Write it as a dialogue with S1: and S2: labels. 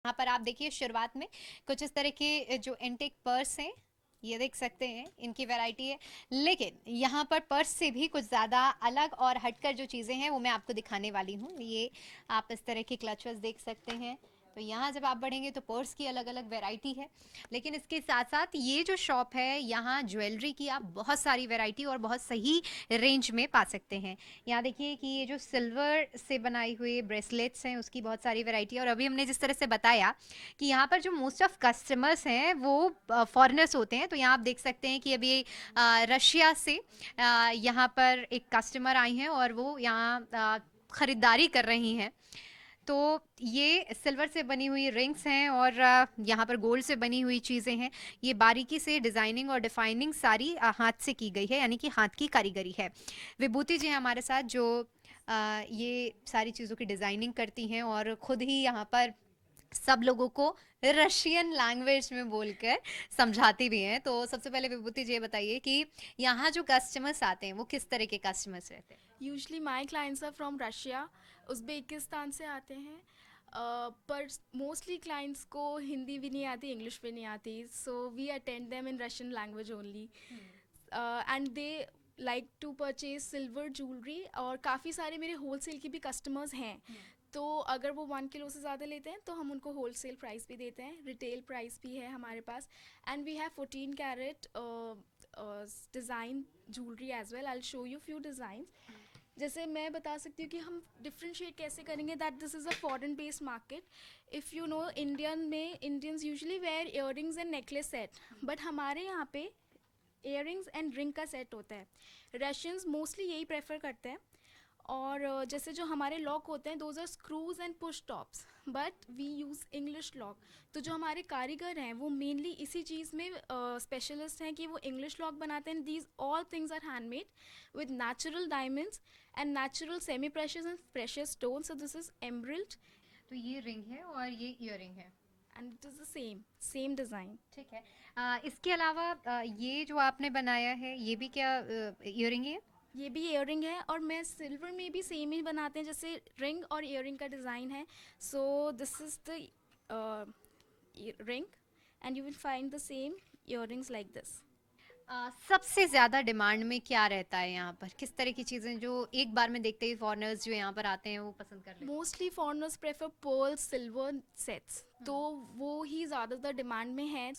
S1: यहाँ पर आप देखिए शुरुआत में कुछ इस तरह के जो इंटेक पर्स हैं, ये देख सकते हैं, इनकी वैरायटी है। लेकिन यहाँ पर पर्स से भी कुछ ज़्यादा अलग और हटकर जो चीज़ें हैं वो मैं आपको दिखाने वाली हूँ। ये आप इस तरह के क्लचर्स देख सकते हैं। तो यहाँ जब आप बढ़ेंगे तो पर्स की अलग अलग वैरायटी है। लेकिन इसके साथ साथ ये जो शॉप है, यहाँ ज्वेलरी की आप बहुत सारी वैरायटी और बहुत सही रेंज में पा सकते हैं। यहाँ देखिए कि ये जो सिल्वर से बनाई हुई ब्रेसलेट्स हैं उसकी बहुत सारी वैरायटी है। और अभी हमने जिस तरह से बताया कि यहाँ पर जो मोस्ट ऑफ कस्टमर्स हैं वो फॉरेनर्स होते हैं, तो यहाँ आप देख सकते हैं कि अभी रशिया से यहाँ पर एक कस्टमर आई हैं और वो यहाँ ख़रीदारी कर रही हैं। तो ये सिल्वर से बनी हुई रिंग्स हैं और यहाँ पर गोल्ड से बनी हुई चीज़ें हैं। ये बारीकी से डिज़ाइनिंग और डिफाइनिंग सारी हाथ से की गई है, यानी कि हाथ की कारीगरी है। विभूति जी हैं हमारे साथ जो ये सारी चीज़ों की डिज़ाइनिंग करती हैं और ख़ुद ही यहाँ पर सब लोगों को रशियन लैंग्वेज में बोलकर समझाती भी हैं। तो सबसे पहले विभूति जी ये बताइए कि यहाँ जो कस्टमर्स आते हैं वो किस तरह के कस्टमर्स रहते हैं?
S2: Usually my clients are from Russia, Uzbekistan से आते हैं। पर मोस्टली क्लाइंट्स को हिंदी भी नहीं आती, इंग्लिश भी नहीं आती, so we attend them in Russian language only. And they like to purchase silver jewellery, और काफ़ी सारे मेरे होल सेल के भी कस्टमर्स हैं। तो अगर वो 1 किलो से ज़्यादा लेते हैं तो हम उनको होल सेल प्राइस भी देते हैं, रिटेल प्राइस भी है हमारे पास। And we have 14 carat design jewellery as well. I will show you few designs. जैसे मैं बता सकती हूँ कि हम डिफ्रेंशिएट कैसे करेंगे, that this is a foreign based market. If you know, Indians usually wear earrings and necklace set, but हमारे यहाँ पे इयररिंग्स एंड रिंग का सेट होता है। रशियंस मोस्टली यही प्रेफर करते हैं। और जैसे जो हमारे लॉक होते हैं, those are screws and push tops, but we use English lock. तो जो हमारे कारीगर हैं वो मेनली इसी चीज़ में स्पेशलिस्ट हैं कि वो इंग्लिश लॉक बनाते हैं। These all things are handmade with natural diamonds and natural semi precious and precious stone. So this is एम्ब्रिल्ड
S1: तो ये रिंग है और ये ईयरिंग है।
S2: And it is the same design.
S1: ठीक है। इसके अलावा ये जो आपने बनाया है ये भी क्या इयरिंग है?
S2: ये भी इयररिंग है, और मैं सिल्वर में भी सेम ही बनाते हैं, जैसे रिंग और इयररिंग का डिज़ाइन है। So this is the ring and you will find the same earrings like this.
S1: सबसे ज़्यादा डिमांड में क्या रहता है यहाँ पर? किस तरह की चीज़ें जो एक बार में देखते ही फॉरेनर्स जो यहाँ पर आते हैं वो पसंद कर लेते
S2: mostly foreigners prefer pearl silver sets, तो वो ही ज़्यादातर डिमांड में है।